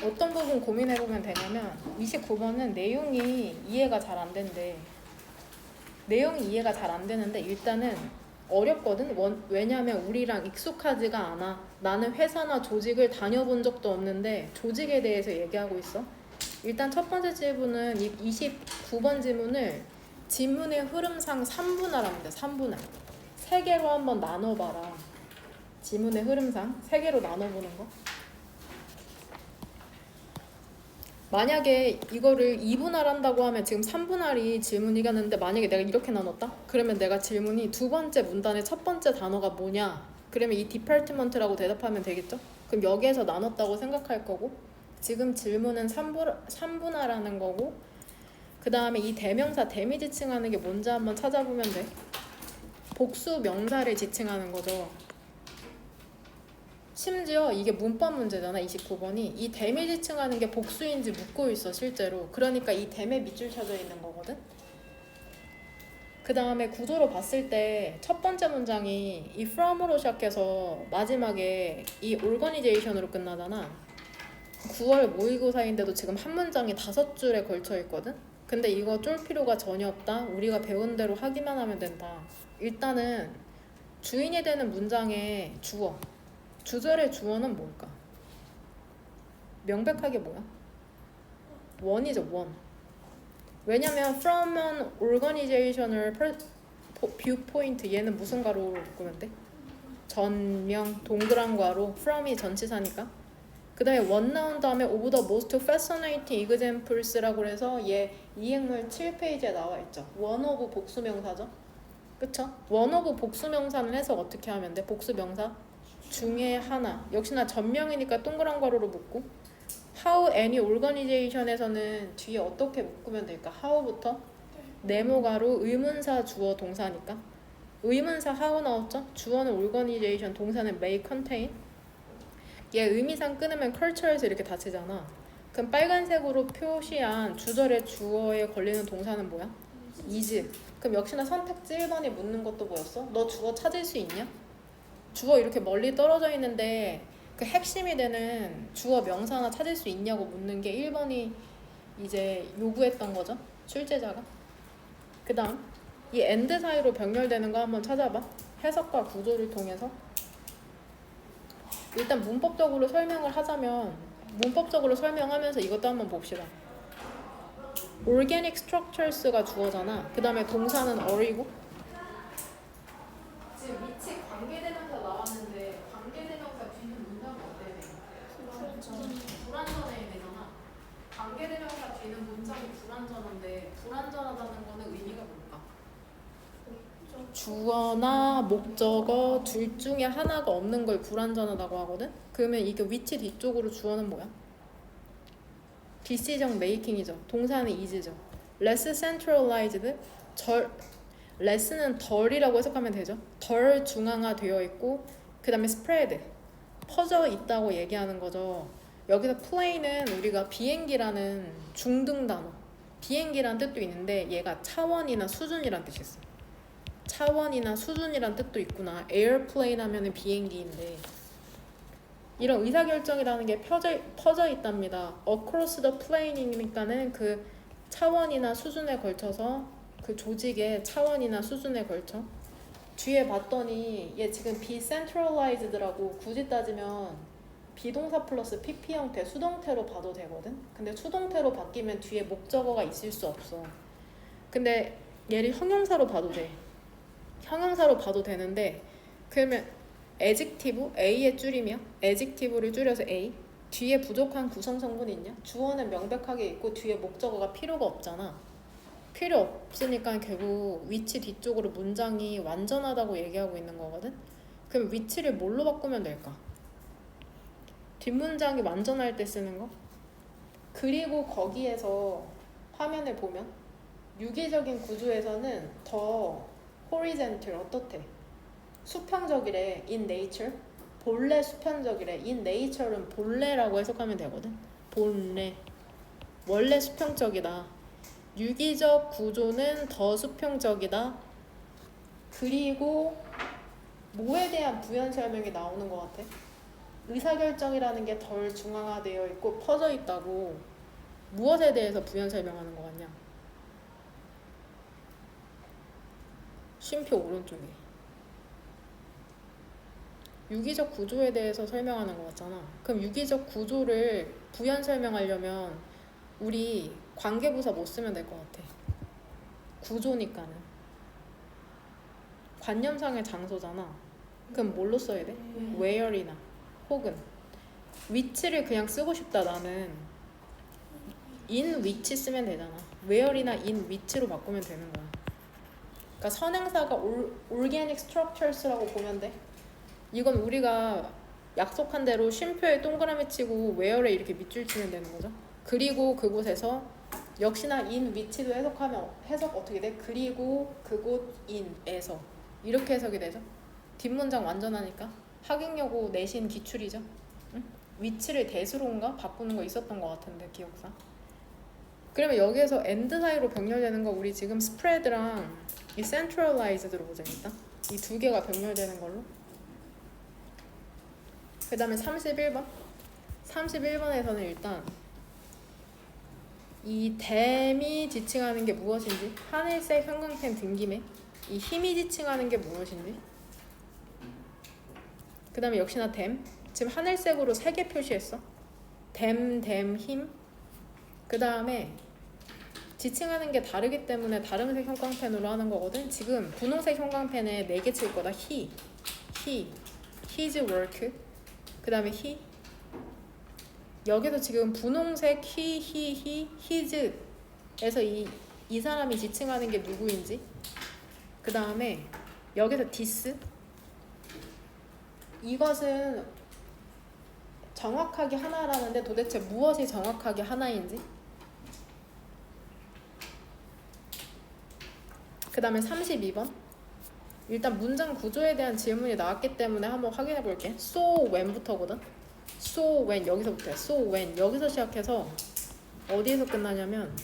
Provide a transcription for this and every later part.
어떤 부분 고민해보면 되냐면 29번은 내용이 이해가 잘 안 된대. 내용이 이해가 잘 안 되는데 일단은 어렵거든? 왜냐면 우리랑 익숙하지가 않아. 나는 회사나 조직을 다녀본 적도 없는데 조직에 대해서 얘기하고 있어. 일단 첫 번째 질문은 이 29번 질문을 지문의 흐름상 3분할하면 돼. 3분할. 3개로 한번 나눠봐라. 지문의 흐름상 3개로 나눠보는 거. 만약에 이거를 2분할 한다고 하면 지금 3분할이 질문이겠는데 만약에 내가 이렇게 나눴다? 그러면 내가 질문이 두 번째 문단의 첫 번째 단어가 뭐냐? 그러면 이 디파트먼트라고 대답하면 되겠죠? 그럼 여기에서 나눴다고 생각할 거고 지금 질문은 3분할하는 거고 그 다음에 이 대명사 대미 지칭하는 게 뭔지 한번 찾아보면 돼. 복수 명사를 지칭하는 거죠. 심지어 이게 문법 문제잖아. 29번이 이 대미 지칭하는 게 복수인지 묻고 있어 실제로. 그러니까 이 대매 밑줄 쳐져 있는 거거든. 그 다음에 구조로 봤을 때 첫 번째 문장이 이 from으로 시작해서 마지막에 이 organization으로 끝나잖아. 9월 모의고사인데도 지금 한 문장이 5줄에 걸쳐 있거든. 근데 이거 쫄 필요가 전혀 없다. 우리가 배운 대로 하기만 하면 된다. 일단은 주인이 되는 문장의 주어, 주절의 주어는 뭘까? 명백하게 뭐야? 원이죠, 원. 왜냐면 from an organizational viewpoint 얘는 무슨 가로 바꾸면 돼? 전명, 동그란 괄호, from이 전치사니까. 그 다음에 원 나온 다음에 of the most fascinating examples라고 해서 얘 이행물 7페이지에 나와 있죠. one of 복수명사죠. 그쵸? one of 복수명사는 해석 어떻게 하면 돼? 복수명사 중에 하나. 역시나 전명이니까 동그란 괄호로 묶고 how any organization에서는 뒤에 어떻게 묶으면 될까? how부터 네모가로 의문사 주어 동사니까 의문사 how 나왔죠? 주어는 organization, 동사는 may contain. 얘 의미상 끊으면 culture에서 이렇게 닫히잖아. 그럼 빨간색으로 표시한 주절의 주어에 걸리는 동사는 뭐야? is. 그럼 역시나 선택지 1번이 묻는 것도 뭐였어? 너 주어 찾을 수 있냐? 주어 이렇게 멀리 떨어져 있는데 그 핵심이 되는 주어 명사나 찾을 수 있냐고 묻는 게 1번이 이제 요구했던 거죠. 출제자가. 그 다음 이 and 사이로 병렬되는 거 한번 찾아봐. 해석과 구조를 통해서. 일단 문법적으로 설명을 하자면 문법적으로 설명하면서 이것도 한번 봅시다. organic structures가 주어잖아. 그 다음에 동사는 are이고 지금 위치 관계대명사 나왔는데 관계대명사 뒤는 문장이 어때야 돼? 불완전해야 되잖아. 관계대명사 뒤는 문장이 불완전한데 불완전하다는 거는 의미가 뭘까? 주어나 목적어 둘 중에 하나가 없는 걸 불완전하다고 하거든? 그러면 이게 위치 뒤쪽으로 주어는 뭐야? decision making이죠. 동사는 is죠. less centralized less는 덜이라고 해석하면 되죠. 덜 중앙화되어 있고 그 다음에 spread 퍼져 있다고 얘기하는 거죠. 여기서 plane은 우리가 비행기라는 중등 단어 비행기란 뜻도 있는데 얘가 차원이나 수준이란 뜻이 있어. 차원이나 수준이란 뜻도 있구나. airplane 하면은 비행기인데 이런 의사결정이라는 게 퍼져 있답니다. across the plane이니까는 그 차원이나 수준에 걸쳐서 그 조직의 차원이나 수준에 걸쳐. 뒤에 봤더니 얘 지금 decentralized라고 굳이 따지면 비동사 플러스 PP 형태 수동태로 봐도 되거든. 근데 수동태로 바뀌면 뒤에 목적어가 있을 수 없어. 근데 얘를 형용사로 봐도 돼. 형용사로 봐도 되는데 그러면 adjective, A의 줄이며 adjective를 줄여서 A 뒤에 부족한 구성 성분이 있냐? 주어는 명백하게 있고 뒤에 목적어가 필요가 없잖아. 필요 없으니까 결국 위치 뒤쪽으로 문장이 완전하다고 얘기하고 있는 거거든. 그럼 위치를 뭘로 바꾸면 될까? 뒷문장이 완전할 때 쓰는 거? 그리고 거기에서 화면을 보면 유기적인 구조에서는 더 horizontal 어떻대? 수평적이래. in nature 본래 수평적이래. in nature는 본래라고 해석하면 되거든. 본래 원래 수평적이다. 유기적 구조는 더 수평적이다. 그리고 뭐에 대한 부연 설명이 나오는 것 같아? 의사결정이라는 게 덜 중앙화되어 있고 퍼져 있다고 무엇에 대해서 부연 설명하는 것 같냐? 쉼표 오른쪽에 유기적 구조에 대해서 설명하는 것 같잖아. 그럼 유기적 구조를 부연 설명하려면 우리 관계부사 못 쓰면 될 것 같아. 구조니까는 관념상의 장소잖아. 그럼 뭘로 써야 돼? where이나 혹은 위치를 그냥 쓰고 싶다 나는 in 위치 쓰면 되잖아. where이나 in 위치로 바꾸면 되는 거야. 그러니까 선행사가 organic structures라고 보면 돼. 이건 우리가 약속한 대로 쉼표에 동그라미 치고 where에 이렇게 밑줄 치면 되는 거죠. 그리고 그곳에서 역시나 in 위치도 해석하면 해석 어떻게 돼? 그리고 그곳 in에서 이렇게 해석이 되죠. 뒷문장 완전하니까 하객여고 내신 기출이죠. 응? 위치를 대수로인가 바꾸는 거 있었던 것 같은데 기억상. 그러면 여기에서 and 사이로 병렬되는 거 우리 지금 spread랑 이 centralized로 보자 일단. 이 두 개가 병렬되는 걸로. 그 다음에 31번. 31번에서는 일단 이 댐이 지칭하는 게 무엇인지, 하늘색 형광펜 등김에 이 힘이 지칭하는 게 무엇인지, 그 다음에 역시나 댐, 지금 하늘색으로 3개 표시했어. 댐, 힘. 그 다음에 지칭하는 게 다르기 때문에 다른색 형광펜으로 하는 거거든. 지금 분홍색 형광펜에 4개 칠 거다. his work. 그 다음에 he. 여기서 지금 분홍색 his에서 이 사람이 지칭하는 게 누구인지, 그 다음에 여기서 this, 이것은 정확하게 하나라는데 도대체 무엇이 정확하게 하나인지, 그 다음에 32번. 일단 문장 구조에 대한 질문이 나왔기 때문에 한번 확인해 볼게. So when부터거든. So when 여기서부터야. So when 여기서 시작해서 어디에서 끝나냐면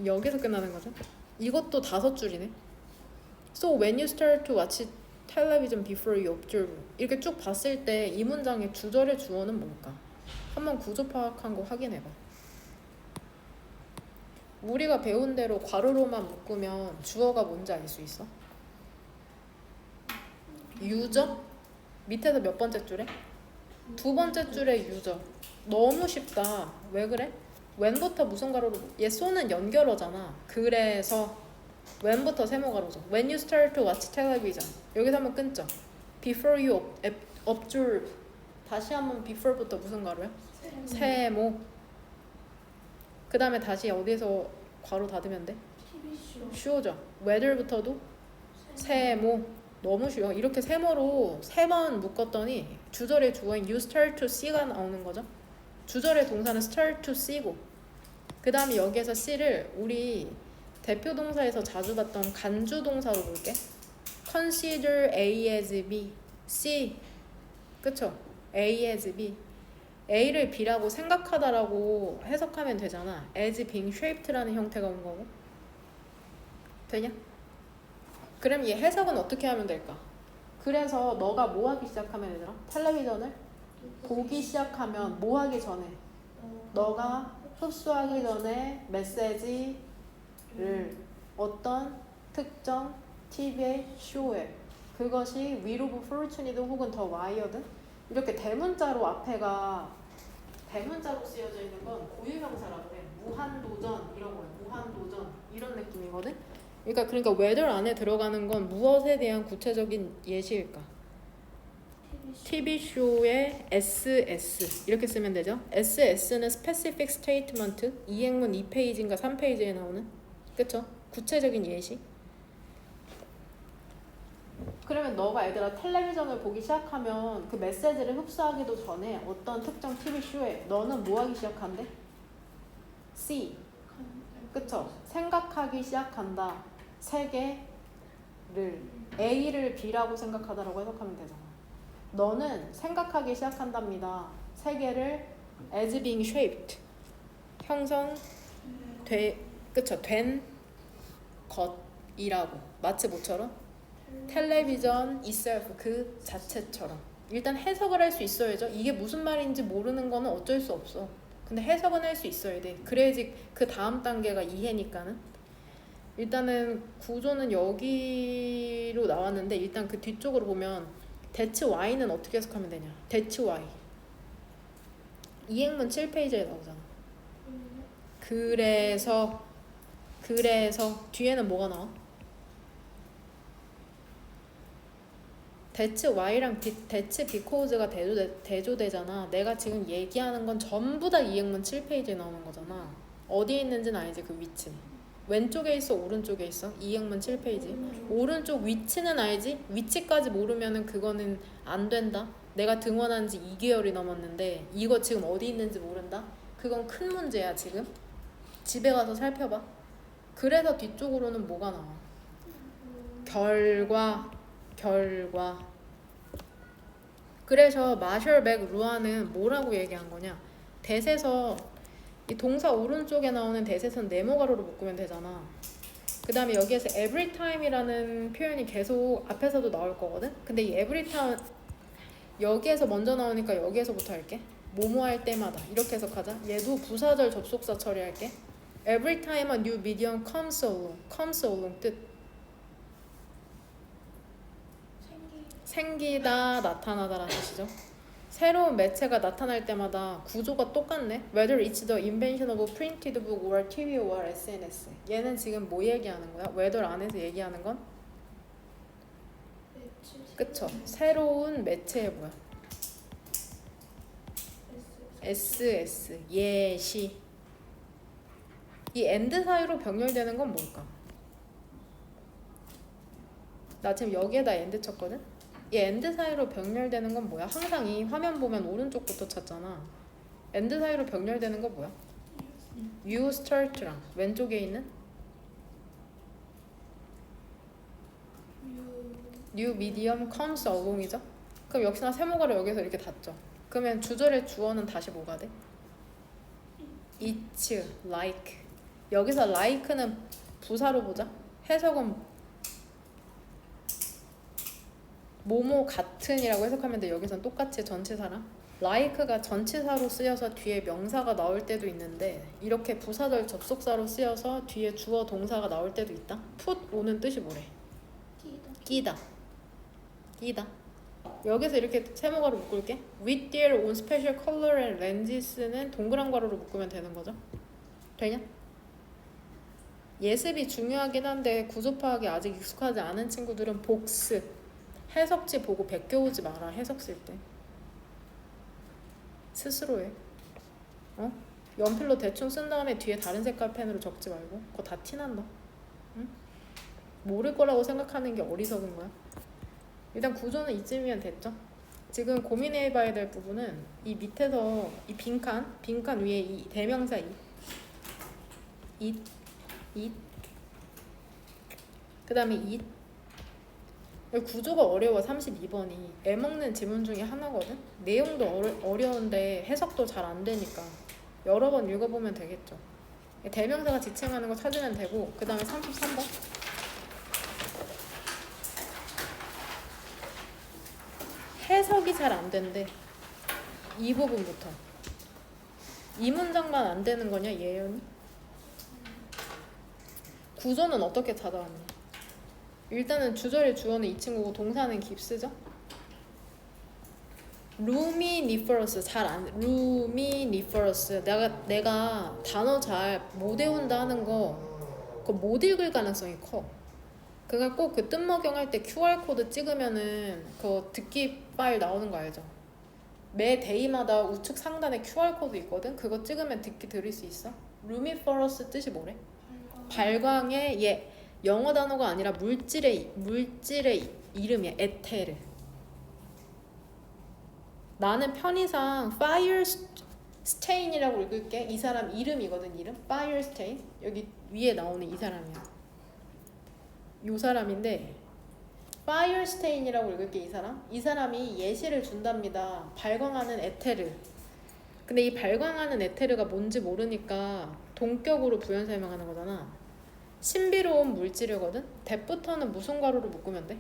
여기서 끝나는 거죠. 이것도 5줄이네. So when you start to watch television before you observe. 이렇게 쭉 봤을 때 이 문장의 주절의 주어는 뭘까? 한번 구조 파악한 거 확인해봐. 우리가 배운 대로 괄호로만 묶으면 주어가 뭔지 알 수 있어? 유저? 밑에서 몇 번째 줄에? 2번째 줄에 유저. 너무 쉽다. 왜 그래? when부터 무슨 가로로? 얘 so는 연결어잖아. 그래서 when부터 세모가로죠. When you start to watch television. 여기서 한번 끊죠. Before you observe. 다시 한번 before부터 무슨 가로야? 세모. 그 다음에 다시 어디에서 괄호 닫으면 돼? 쉬워져. whether부터도 세모. 너무 쉬워. 이렇게 세모로 3번 묶었더니 주절의 주어인 you start to see가 나오는 거죠. 주절의 동사는 start to see고, 그 다음에 여기에서 see를 우리 대표 동사에서 자주 봤던 간주 동사로 볼게. consider A as B, C. 그쵸? A as B. A를 B라고 생각하다라고 해석하면 되잖아. as being shaped라는 형태가 온 거고. 되냐? 그럼 이 해석은 어떻게 하면 될까? 그래서 너가 뭐 하기 시작하면 얘들아? 텔레비전을 보기 시작하면 뭐 하기 전에? 너가 흡수하기 전에 메시지를 어떤 특정 TV의 쇼에, 그것이 Wheel of Fortune이든 혹은 더 와이어든, 이렇게 대문자로 앞에가 대문자로 쓰여져 있는 건 고유명사라고 해. 무한도전 이런 거야. 무한도전 이런 느낌이거든. 그러니까 whether 안에 들어가는 건 무엇에 대한 구체적인 예시일까? TV쇼의 SS 이렇게 쓰면 되죠. SS는 specific statement, 이행문 2페이지인가 3페이지에 나오는, 그쵸? 구체적인 예시. 그러면 너가 얘들아 텔레비전을 보기 시작하면 그 메시지를 흡수하기도 전에 어떤 특정 TV쇼에 너는 뭐 하기 시작한대? C. 그쵸? 생각하기 시작한다. 세계를 A를 B라고 생각하다라고 해석하면 되잖아. 너는 생각하기 시작한답니다. 세계를 as being shaped, 형성돼, 그쵸? 된 것이라고. 마치 뭐처럼? 텔레비전 itself 그 자체처럼. 일단 해석을 할 수 있어야죠. 이게 무슨 말인지 모르는 거는 어쩔 수 없어. 근데 해석은 할 수 있어야 돼. 그래야지 그 다음 단계가 이해니까는. 일단은 구조는 여기로 나왔는데 일단 그 뒤쪽으로 보면 대치 y는 어떻게 해석하면 되냐. 대치 y 이행문 7페이지에 나오잖아. 그래서 뒤에는 뭐가 나와? 대치 y랑 대치 because가 대조되잖아. 내가 지금 얘기하는 건 전부 다 이행문 7페이지에 나오는 거잖아. 어디에 있는지는 알지? 그 위치. 왼쪽에 있어? 오른쪽에 있어? 이행문 7페이지. 오른쪽 위치는 알지? 위치까지 모르면은 그거는 안 된다. 내가 등원한 지 2개월이 넘었는데 이거 지금 어디 있는지 모른다? 그건 큰 문제야 지금. 집에 가서 살펴봐. 그래서 뒤쪽으로는 뭐가 나와? 결과. 그래서 마셜백 루아는 뭐라고 얘기한 거냐? 대세서 이 동사 오른쪽에 나오는 대세선 네모가로로 묶으면 되잖아. 그 다음에 여기에서 every time이라는 표현이 계속 앞에서도 나올 거거든? 근데 이 every time 여기에서 먼저 나오니까 여기에서부터 할게. 뭐뭐 할 때마다 이렇게 해석하자. 얘도 부사절 접속사 처리할게. Every time a new medium comes along 뜻 생기다 나타나다라는 뜻이죠. 새로운 매체가 나타날 때마다 구조가 똑같네. Whether it's the invention of a printed book or TV or SNS. 얘는 지금 뭐 얘기하는 거야? Whether 안에서 얘기하는 건? 그쵸. 새로운 매체의 뭐야? SS. 예시. 이 and 사이로 병렬되는 건 뭘까? 나 지금 여기에다 and 쳤거든? 이 and 사이로 병렬되는 건 뭐야? 항상 이 화면 보면 오른쪽부터 찾잖아. and 사이로 병렬되는 건 뭐야? You start랑 왼쪽에 있는 new medium comes along이죠? 그럼 역시나 세모가를 여기서 이렇게 닫죠. 그러면 주절의 주어는 다시 뭐가 돼? It's like. 여기서 like는 부사로 보자. 해석은 뭐뭐 같은이라고 해석하면 돼. 여기선 똑같이 전치사랑 like가 전치사로 쓰여서 뒤에 명사가 나올 때도 있는데 이렇게 부사절 접속사로 쓰여서 뒤에 주어 동사가 나올 때도 있다. put 오는 뜻이 뭐래? 끼다. 여기서 이렇게 세모가로 묶을게. with their own special color and lenses는 동그란 괄호로 묶으면 되는 거죠. 되냐? 예습이 중요하긴 한데 구조 파악이 아직 익숙하지 않은 친구들은 복습 해석지 보고 베껴오지 마라. 해석 쓸 때 스스로 해. 연필로 대충 쓴 다음에 뒤에 다른 색깔 펜으로 적지 말고. 그거 다 티난다. 응? 모를 거라고 생각하는 게 어리석은 거야. 일단 구조는 이쯤이면 됐죠. 지금 고민해봐야 될 부분은 이 밑에서 이 빈칸 위에 이 대명사 it 그 다음에 it 구조가 어려워. 32번이 애먹는 지문 중에 하나거든. 내용도 어려운데 해석도 잘 안 되니까 여러 번 읽어보면 되겠죠. 대명사가 지칭하는 거 찾으면 되고 그 다음에 33번 해석이 잘 안 된대. 이 부분부터 이 문장만 안 되는 거냐 예연이? 구조는 어떻게 찾아왔니? 일단은 주절의 주어는 이 친구고 동사는 깁스죠. luminiferous luminiferous 내가 단어 잘 못 외운다 하는 거 그거 못 읽을 가능성이 커. 그러니까 꼭 그 뜻먹영 할 때 QR코드 찍으면은 그 듣기 파일 나오는 거 알죠? 매 데이마다 우측 상단에 QR코드 있거든. 그거 찍으면 듣기 들을 수 있어. luminiferous 뜻이 뭐래? 발광의 영어 단어가 아니라 물질의 이름이야. 에테르. 나는 편의상 fire stain이라고 읽을게. 이 사람 이름이거든. 이름 fire stain. 여기 위에 나오는 이 사람이야. 요 사람인데 fire stain이라고 읽을게. 이 사람이 예시를 준답니다. 발광하는 에테르. 근데 이 발광하는 에테르가 뭔지 모르니까 동격으로 부연 설명하는 거잖아. 신비로운 물질이거든. 대부터는 무슨 괄호로 묶으면 돼?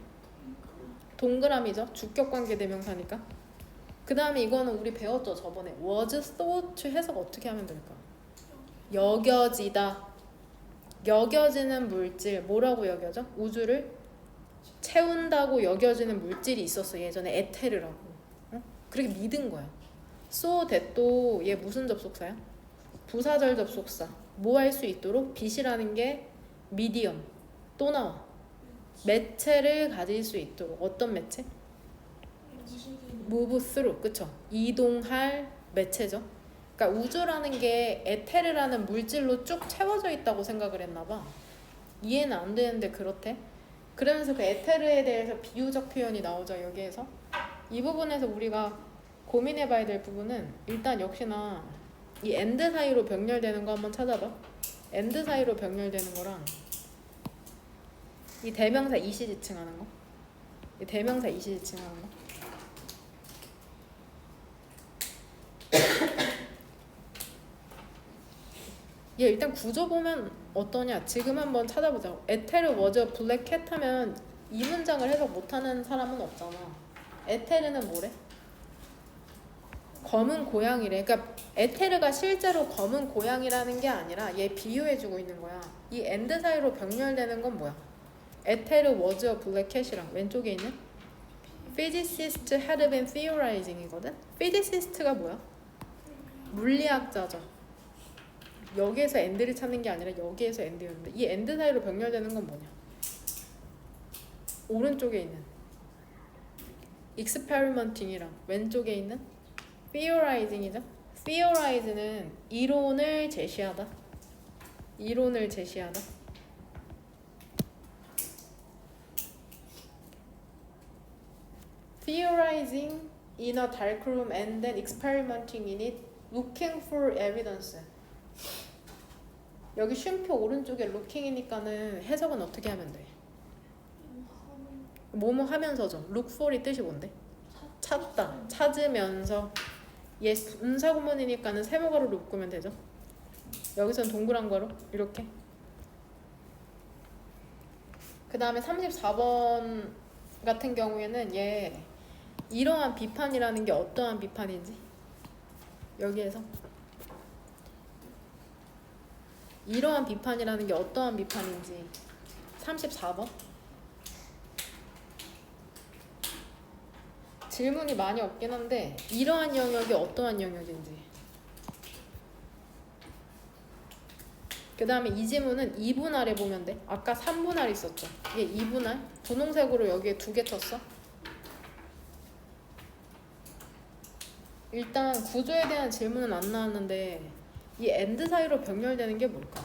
동그라미죠. 주격관계 대명사니까. 그 다음에 이거는 우리 배웠죠. 저번에 was thought 해석 어떻게 하면 될까? 여겨지다. 여겨지는 물질 뭐라고 여겨져? 우주를 채운다고 여겨지는 물질이 있었어. 예전에 에테르라고. 어? 그렇게 믿은 거야. so that도 얘 무슨 접속사야? 부사절 접속사. 뭐 할 수 있도록? 빛이라는 게 미디엄 또 나와. 매체를 가질 수 있도록. 어떤 매체? move through. 그쵸? 이동할 매체죠. 그러니까 우주라는 게 에테르라는 물질로 쭉 채워져 있다고 생각을 했나 봐. 이해는 안 되는데 그렇대. 그러면서 그 에테르에 대해서 비유적 표현이 나오죠. 여기에서 이 부분에서 우리가 고민해봐야 될 부분은 일단 역시나 이 and 사이로 병렬되는 거 한번 찾아봐. and 사이로 병렬되는 거랑 이 대명사 이시지칭하는 거, 이 대명사 이시지칭하는 거. 얘 일단 구조 보면 어떠냐? 지금 한번 찾아보자. 에테르 워즈 블랙캣 하면 이 문장을 해석 못하는 사람은 없잖아. 에테르는 뭐래? 검은 고양이래. 그러니까 에테르가 실제로 검은 고양이라는 게 아니라 얘 비유해주고 있는 거야. 이 and 사이로 병렬되는 건 뭐야? 에테르 워즈 블랙캣이랑 왼쪽에 있는 physicist had been theorizing이거든. physicist가 뭐야? 물리학자죠. 여기에서 and를 찾는 게 아니라 여기에서 and였는데 이 and 사이로 병렬되는 건 뭐냐? 오른쪽에 있는 experimenting이랑 왼쪽에 있는 theorizing이죠. theorize는 이론을 제시하다. 이론을 제시하다. theorizing in a dark room and then experimenting in it, looking for evidence. 여기 쉼표 오른쪽에 looking이니까는 해석은 어떻게 하면 돼? 뭐뭐 하면서죠. look for이 뜻이 뭔데? 찾다, 찾으면서. 얘 분사구문이니까는 세모가로로 묶으면 되죠. 여기선 동그란 가로 이렇게. 그 다음에 34번 같은 경우에는 얘 이러한 비판이라는 게 어떠한 비판인지 여기에서 이러한 비판이라는 게 어떠한 비판인지 34번 질문이 많이 없긴 한데 이러한 영역이 어떠한 영역인지. 그 다음에 이 지문은 2분할에 보면 돼. 아까 3분할 있었죠. 이게 2분할 분홍색으로 여기에 2개 쳤어. 일단 구조에 대한 질문은 안 나왔는데 이 and 사이로 병렬되는 게 뭘까?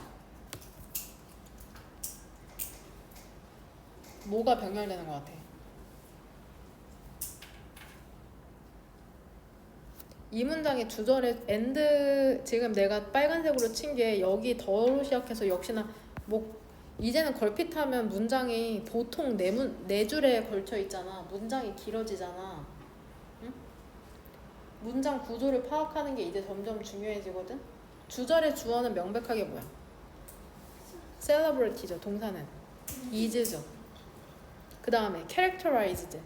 뭐가 병렬되는 것 같아? 이 문장의 주절에 and 지금 내가 빨간색으로 친 게 여기 더로 시작해서 역시나 뭐 이제는 걸핏하면 문장이 보통 네 줄에 걸쳐 있잖아. 문장이 길어지잖아. 응? 문장 구조를 파악하는 게 이제 점점 중요해지거든. 주절의 주어는 명백하게 뭐야? celebrity죠. 동사는 is죠. 그 다음에 characterized.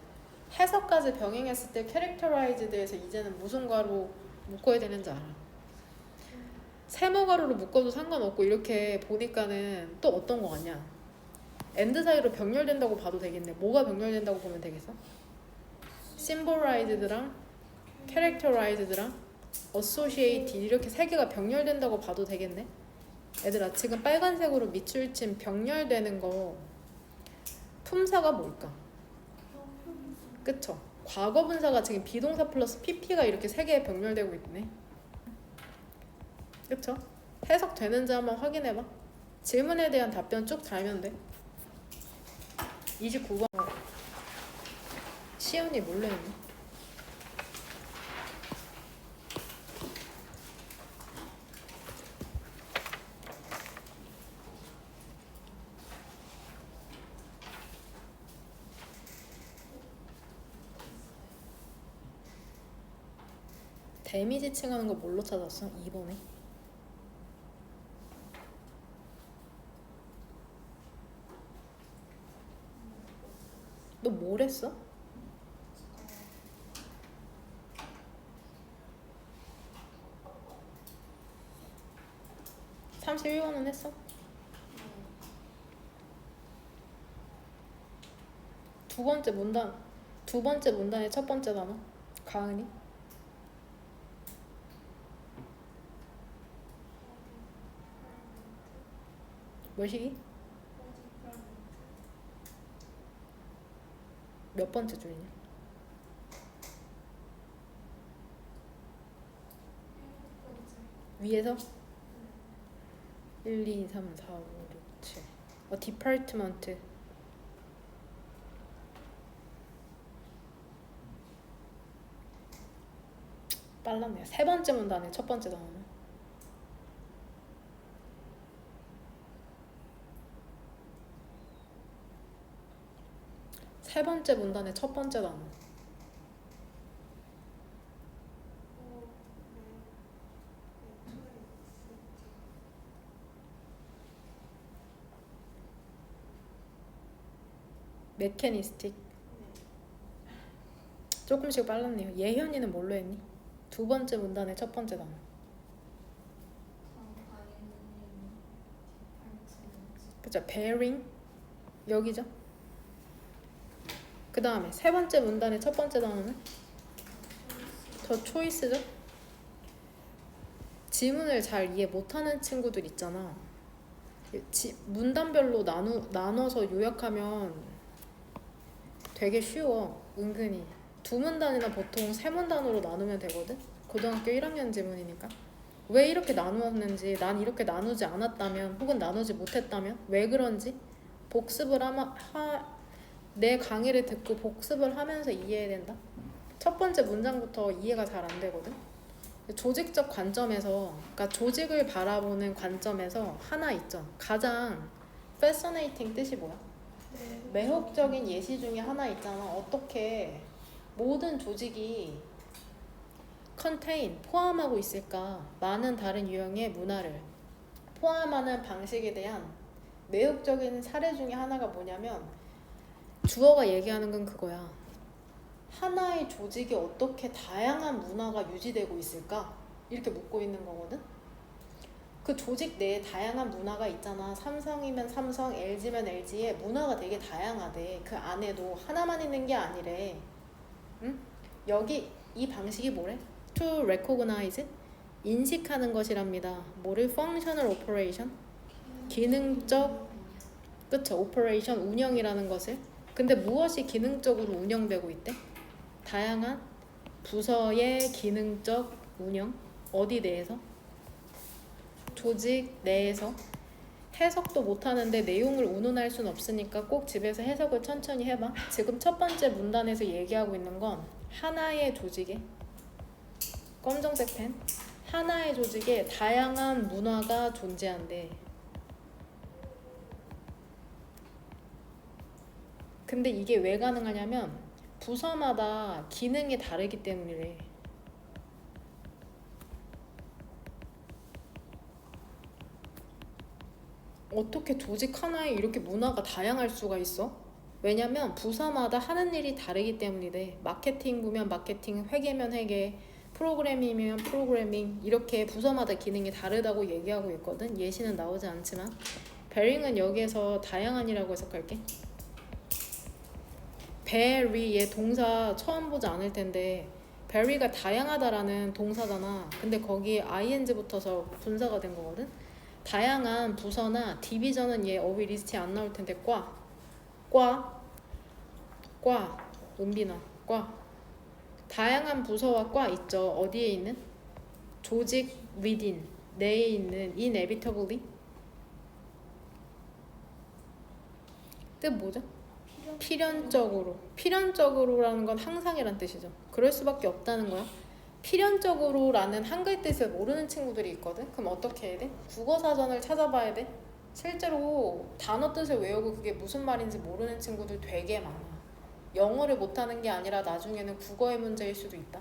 해석까지 병행했을 때 characterized에서 이제는 무슨 가로 묶어야 되는지 알아. 세모 가로로 묶어도 상관없고 이렇게 보니까는 또 어떤 거 같냐? and 사이로 병렬된다고 봐도 되겠네. 뭐가 병렬된다고 보면 되겠어? symbolized랑 characterized랑 associated 이렇게 세 개가 병렬된다고 봐도 되겠네. 얘들아 지금 빨간색으로 밑줄 친 병렬되는 거 품사가 뭘까? 그쵸? 과거 분사가 지금 비동사 플러스 pp가 이렇게 세 개에 병렬되고 있네. 그쵸? 해석되는지 한번 확인해봐. 질문에 대한 답변 쭉 달면 돼. 29번 시연이 몰려있네. 데미지 칭하는 거 뭘로 찾았어? 2번에? 너 뭘 했어? 31번은 했어? 두 번째 문단의 첫 번째 단어 가은이 뭐시기? 몇 번째 줄이냐? 위에서? 1, 2, 3, 4, 5, 6, 7 디파트먼트 빨랐네요. 세 번째 문단의 첫 번째 단어는 세 번째 문단의 첫 번째 단어 메케니스틱 조금씩 빨랐네요. 예현이는 뭘로 했니? 두 번째 문단의 첫 번째 단어 그쵸? bearing 여기죠? 그 다음에 세 번째 문단의 첫 번째 단어는 더 초이스죠? 지문을 잘 이해 못하는 친구들 있잖아. 문단별로 나눠서 요약하면 되게 쉬워. 은근히 두 문단이나 보통 세 문단으로 나누면 되거든. 고등학교 1학년 지문이니까. 왜 이렇게 나누었는지, 난 이렇게 나누지 않았다면 혹은 나누지 못했다면 왜 그런지 복습을 내 강의를 듣고 복습을 하면서 이해해야 된다. 첫 번째 문장부터 이해가 잘 안 되거든. 조직적 관점에서, 그러니까 조직을 바라보는 관점에서 하나 있죠. 가장 fascinating 뜻이 뭐야? 매혹적인 예시 중에 하나 있잖아. 어떻게 모든 조직이 포함하고 있을까? 많은 다른 유형의 문화를 포함하는 방식에 대한 매혹적인 사례 중에 하나가 뭐냐면 주어가 얘기하는 건 그거야. 하나의 조직이 어떻게 다양한 문화가 유지되고 있을까? 이렇게 묻고 있는 거거든. 그 조직 내에 다양한 문화가 있잖아. 삼성이면 삼성, LG면 LG에 문화가 되게 다양하대. 그 안에도 하나만 있는 게 아니래. 응? 여기 이 방식이 뭐래? To recognize 인식하는 것이랍니다. 뭐를? functional operation 기능적 그쵸? operation 운영이라는 것을. 근데 무엇이 기능적으로 운영되고 있대? 다양한 부서의 기능적 운영 어디 내에서? 조직 내에서. 해석도 못하는데 내용을 운운할 순 없으니까 꼭 집에서 해석을 천천히 해봐. 지금 첫 번째 문단에서 얘기하고 있는 건 하나의 조직에 검정색 펜 하나의 조직에 다양한 문화가 존재한대. 근데 이게 왜 가능하냐면 부서마다 기능이 다르기 때문이래. 어떻게 조직 하나에 이렇게 문화가 다양할 수가 있어? 왜냐면 부서마다 하는 일이 다르기 때문이래. 마케팅 부면 마케팅, 회계면 회계, 프로그래밍이면 프로그래밍 이렇게 부서마다 기능이 다르다고 얘기하고 있거든. 예시는 나오지 않지만 베링은 여기에서 다양한이라고 해석할게. 베리의 동사 처음 보지 않을 텐데 베리가 다양하다라는 동사잖아. 근데 거기에 ing 붙어서 분사가 된 거거든. 다양한 부서나 디비전은 얘 어휘 리스트에 안 나올 텐데 은빈아 과 다양한 부서와 과 있죠. 어디에 있는? 조직 within 내에 있는 inevitably 뜻 뭐죠? 필연적으로라는 건 항상이란 뜻이죠. 그럴 수밖에 없다는 거야. 필연적으로라는 한글 뜻을 모르는 친구들이 있거든. 그럼 어떻게 해야 돼? 국어사전을 찾아봐야 돼. 실제로 단어 뜻을 외우고 그게 무슨 말인지 모르는 친구들 되게 많아. 영어를 못하는 게 아니라 나중에는 국어의 문제일 수도 있다.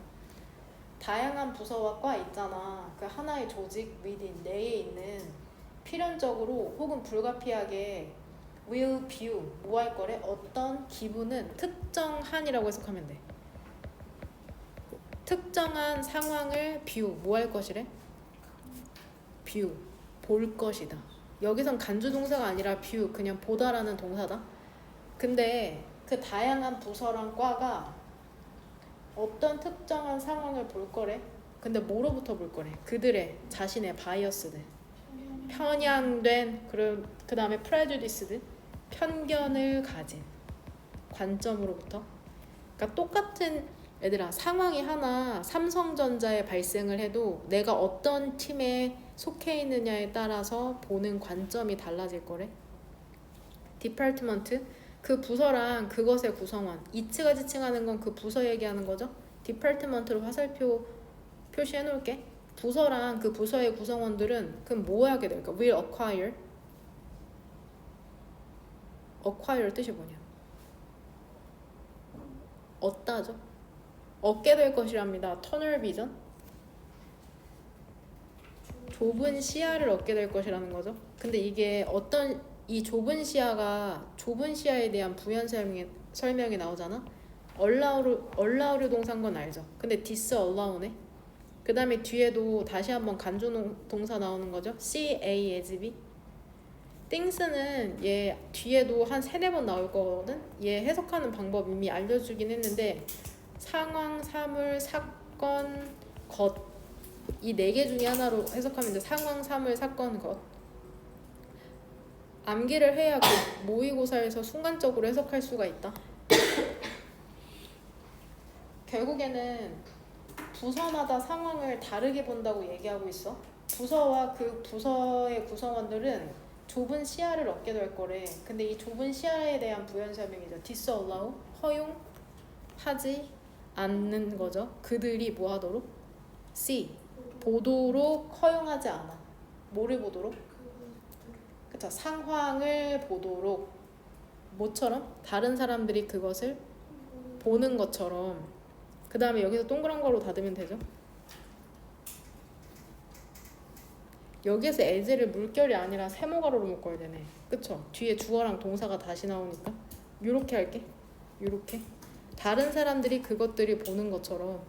다양한 부서와 과 있잖아. 그 하나의 조직 within 내에 있는 필연적으로 혹은 불가피하게 will view 뭐 할 거래? 어떤 기분은 특정한이라고 해석하면 돼. 특정한 상황을 view 뭐 할 것이래? view 볼 것이다. 여기선 간주 동사가 아니라 view, 그냥 보다라는 동사다. 근데 그 다양한 부서랑 과가 어떤 특정한 상황을 볼 거래. 근데 뭐로부터 볼 거래? 그들의 자신의 바이어스들, 편향된, 그 다음에 프레주디스드, 편견을 가진 관점으로부터. 그러니까 똑같은, 얘들아, 상황이 하나 삼성전자에 발생을 해도 내가 어떤 팀에 속해 있느냐에 따라서 보는 관점이 달라질 거래. 디파트먼트, 그 부서랑 그것의 구성원, 이츠가 지칭하는 건 그 부서 얘기하는 거죠. 디파트먼트로 화살표 표시해 놓을게. 부서랑 그 부서의 구성원들은 그럼 뭐 하게 될까? will acquire. acquire 뜻이 뭐냐? 얻다죠. 얻게 될 것이랍니다. 터널 비전. 좁은 시야를 얻게 될 것이라는 거죠. 근데 이게 어떤, 이 좁은 시야에 대한 부연 설명이 나오잖아. allow 동사인 건 알죠. 근데 disallow네. 그 다음에 뒤에도 다시 한번 간주 동사 나오는 거죠. see A as B. things는 얘 뒤에도 한 3-4번 나올 거거든. 얘 해석하는 방법 이미 알려주긴 했는데, 상황, 사물, 사건, 것, 이 4개 중에 하나로 해석하면 돼. 상황, 사물, 사건, 것. 암기를 해야 그 모의고사에서 순간적으로 해석할 수가 있다. 결국에는 부서마다 상황을 다르게 본다고 얘기하고 있어. 부서와 그 부서의 구성원들은 좁은 시야를 얻게 될 거래. 근데 이 좁은 시야에 대한 부연 설명이죠. disallow, 허용하지 않는 거죠. 그들이 뭐 하도록? see, 보도록 허용하지 않아. 뭐를 보도록? 그쵸, 상황을 보도록. 뭐처럼? 다른 사람들이 그것을 보는 것처럼. 그 다음에 여기서 동그란 거로 닫으면 되죠. 여기에서 as를 물결이 아니라 세모가로로 묶어야 되네. 그쵸? 뒤에 주어랑 동사가 다시 나오니까 요렇게 할게. 요렇게. 다른 사람들이 그것들이 보는 것처럼.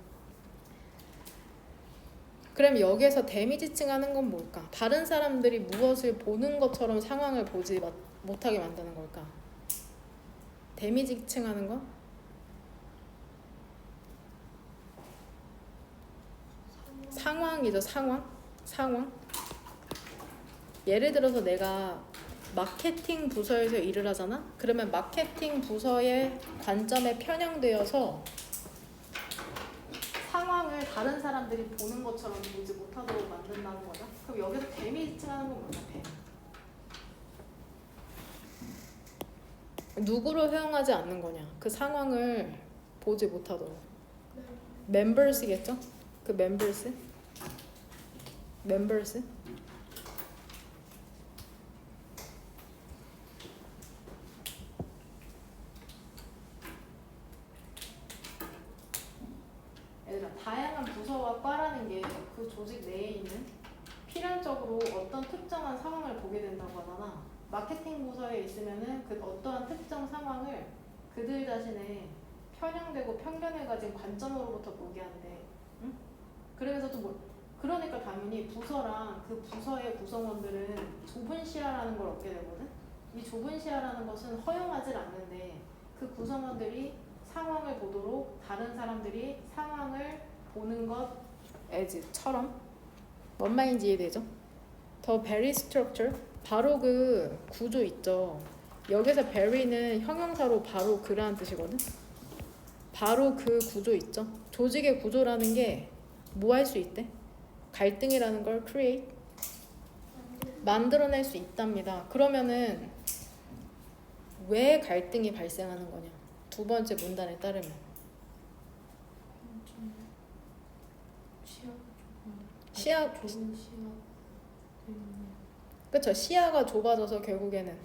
그럼 여기에서 대미지칭하는 건 뭘까? 다른 사람들이 무엇을 보는 것처럼 상황을 보지 못하게 만드는 걸까? 대미지칭하는 건? 상황이죠. 상황. 예를 들어서 내가 마케팅 부서에서 일을 하잖아? 그러면 마케팅 부서의 관점에 편향되어서 상황을 다른 사람들이 보는 것처럼 보지 못하도록 만든다는 거죠. 그럼 여기서 대미지칭하는 건 뭐냐? 누구를 허용하지 않는 거냐? 그 상황을 보지 못하도록. 멤버스겠죠? 그 멤버스? 얘들아, 다양한 부서와 과라는 게 그 조직 내에 있는 필연적으로 어떤 특정한 상황을 보게 된다고 하잖아. 마케팅 부서에 있으면은 그 어떠한 특정 상황을 그들 자신의 편향되고 편견을 가진 관점으로부터 보게 한대. 응? 그래서 그러니까 당연히 부서랑 그 부서의 구성원들은 좁은 시야라는 걸 얻게 되거든. 이 좁은 시야라는 것은 허용하지 않는데 그 구성원들이 상황을 보도록 다른 사람들이 상황을 보는 것 as처럼. 뭔 말인지 이해되죠? The very structure, 바로 그 구조 있죠. 여기서 very는 형용사로 바로 그라는 뜻이거든. 바로 그 구조 있죠. 조직의 구조라는 게 뭐 할 수 있대? 갈등이라는 걸 create, 만들어낼 수 있답니다. 그러면은 왜 갈등이 발생하는 거냐? 두 번째 문단에 따르면 그쵸, 시야가 좁아져서 결국에는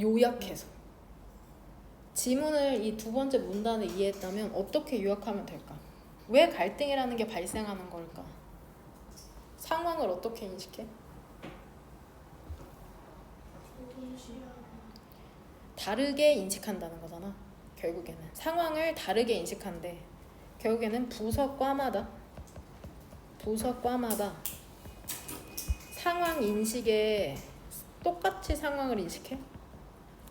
요약해서 지문을 이 두 번째 문단을 이해했다면 어떻게 요약하면 될까? 왜 갈등이라는 게 발생하는 걸까? 상황을 어떻게 인식해? 다르게 인식한다는 거잖아. 결국에는 상황을 다르게 인식한대. 결국에는 부서과마다 상황 인식에 똑같이 상황을 인식해?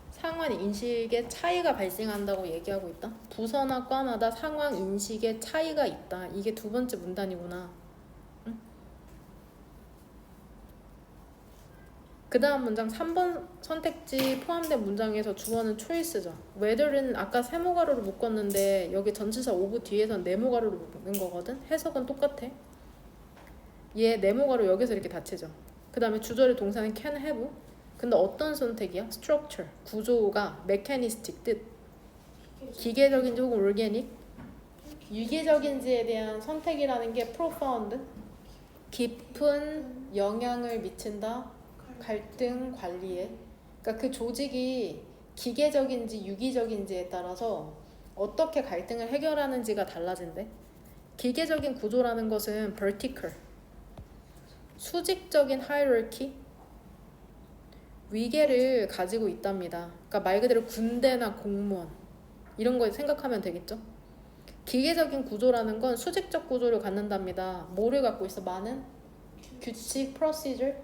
상황 인식에 차이가 발생한다고 얘기하고 있다. 부서나 과마다 상황 인식에 차이가 있다. 이게 두 번째 문단이구나. 응? 그 다음 문장 3번 선택지 포함된 문장에서 주어는 choice죠. whether는 아까 세모가루로 묶었는데 여기 전치사 of 뒤에선 네모가루로 묶는 거거든. 해석은 똑같아. 얘 네모가루 여기서 이렇게 닫히죠. 그 다음에 주절의 동사는 can have. 근데 어떤 선택이야? structure, 구조가 mechanistic, 뜻 기계적인지 혹은 organic, 유기적인지에 대한 선택이라는 게 profound, 깊은 영향을 미친다. 갈등 관리에. 그러니까 그 조직이 기계적인지 유기적인지에 따라서 어떻게 갈등을 해결하는지가 달라진대. 기계적인 구조라는 것은 vertical, 수직적인 hierarchy, 위계를 가지고 있답니다. 그러니까 말 그대로 군대나 공무원 이런 거 생각하면 되겠죠. 기계적인 구조라는 건 수직적 구조를 갖는답니다. 뭐를 갖고 있어? 많은 규칙, procedure,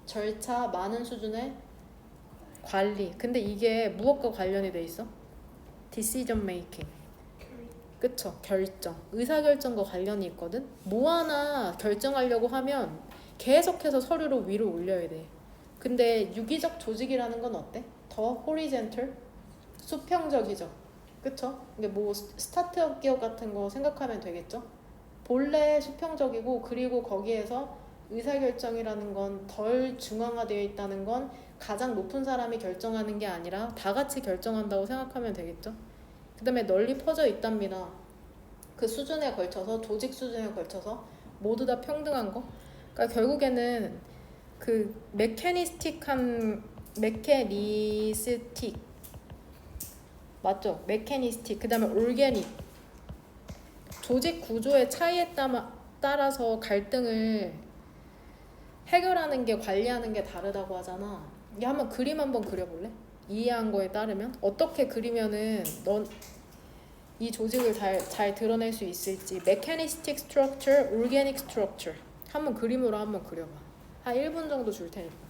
절차, 많은 수준의 관리. 근데 이게 무엇과 관련이 돼 있어? decision making. 그쵸? 결정. 의사결정과 관련이 있거든. 뭐 하나 결정하려고 하면 계속해서 서류로 위로 올려야 돼. 근데 유기적 조직이라는 건 어때? 더 horizontal, 수평적이죠. 그쵸? 이게 뭐 스타트업 기업 같은 거 생각하면 되겠죠? 본래 수평적이고, 그리고 거기에서 의사결정이라는 건 덜 중앙화되어 있다는 건 가장 높은 사람이 결정하는 게 아니라 다 같이 결정한다고 생각하면 되겠죠? 그 다음에 널리 퍼져 있답니다. 그 수준에 걸쳐서, 조직 수준에 걸쳐서 모두 다 평등한 거. 그러니까 결국에는 그 메캐니스틱 맞죠? 메캐니스틱. 그 다음에 올게닉, 조직 구조의 차이에 따라서 갈등을 해결하는 게, 관리하는 게 다르다고 하잖아. 이게 한번 그림 한번 그려볼래? 이해한 거에 따르면 어떻게 그리면은 넌 이 조직을 잘 드러낼 수 있을지. 메캐니스틱 스트럭처, 올게닉 스트럭처 한번 그림으로 한번 그려봐. 한 1분 정도 줄 테니까.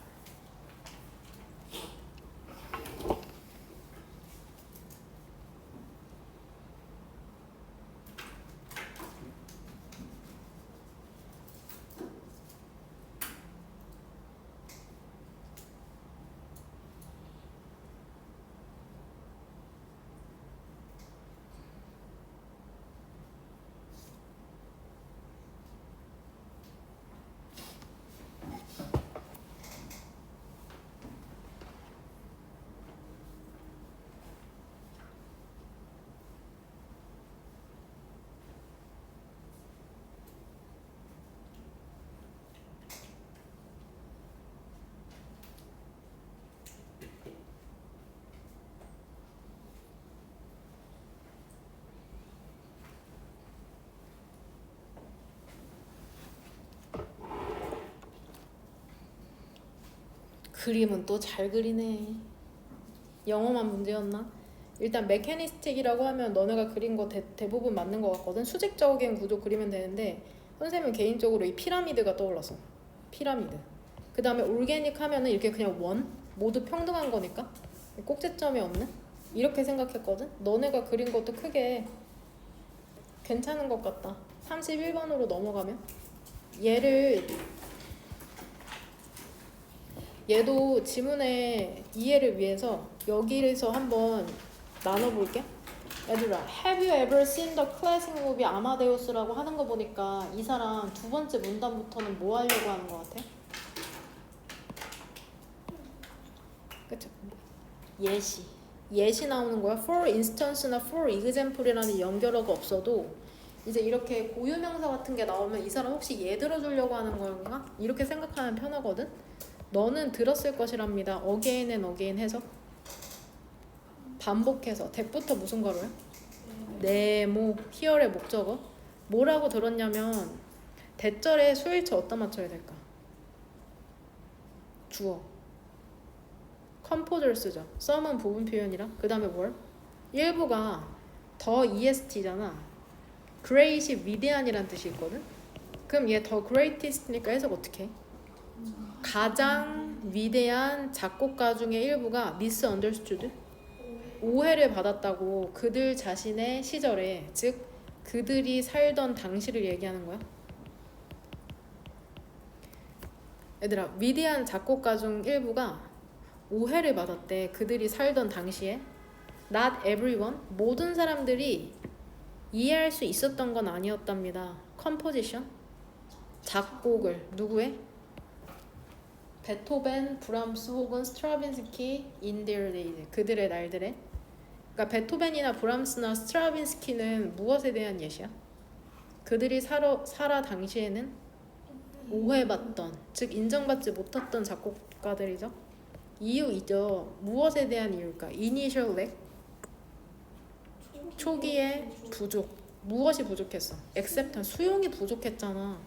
그림은 또 잘 그리네. 영어만 문제였나? 일단 메캐니스틱이라고 하면 너네가 그린 거 대부분 맞는 것 같거든. 수직적인 구조 그리면 되는데 선생님은 개인적으로 이 피라미드가 떠올랐어. 피라미드. 그 다음에 올게닉 하면은 이렇게 그냥 원, 모두 평등한 거니까 꼭지점이 없는, 이렇게 생각했거든. 너네가 그린 것도 크게 괜찮은 것 같다. 31번으로 넘어가면 얘도 지문의 이해를 위해서 여기에서 한번 나눠볼게. 얘들아, Have you ever seen the classic movie 아마데우스라고 하는 거 보니까 이 사람 두 번째 문단부터는 뭐 하려고 하는 것 같아? 그쵸? 예시 나오는 거야. For instance나 for example이라는 연결어가 없어도 이제 이렇게 고유명사 같은 게 나오면 이 사람 혹시 예 들어주려고 하는 건가? 이렇게 생각하면 편하거든. 너는 들었을 것이랍니다. again and again 해서 반복해서. that부터 무슨 가로야? 네모, here의 목적어. 뭐라고 들었냐면 대절에 수일치 어디다 맞춰야 될까? 주어. 컴포저를 쓰죠. some은 부분 표현이라. 그 다음에 뭘? 일부가 더 est잖아. great이 위대한이란 뜻이 있거든. 그럼 얘 더 greatest니까 해석 어떻게 해? 가장 위대한 작곡가 중에 일부가 misunderstood, 오해를 받았다고 그들 자신의 시절에, 즉 그들이 살던 당시를 얘기하는 거야. 얘들아, 위대한 작곡가 중 일부가 오해를 받았대. 그들이 살던 당시에. Not everyone, 모든 사람들이 이해할 수 있었던 건 아니었답니다. composition, 작곡을 누구의? 베토벤, 브람스 혹은 스트라빈스키 in their days, 그들의 날들에. 그러니까 베토벤이나 브람스나 스트라빈스키는 무엇에 대한 예시야? 그들이 살아 당시에는 오해받던, 즉 인정받지 못했던 작곡가들이죠. 이유이죠. 무엇에 대한 이유일까? Initial lack, 초기의 부족. 무엇이 부족했어? acceptance, 수용이 부족했잖아.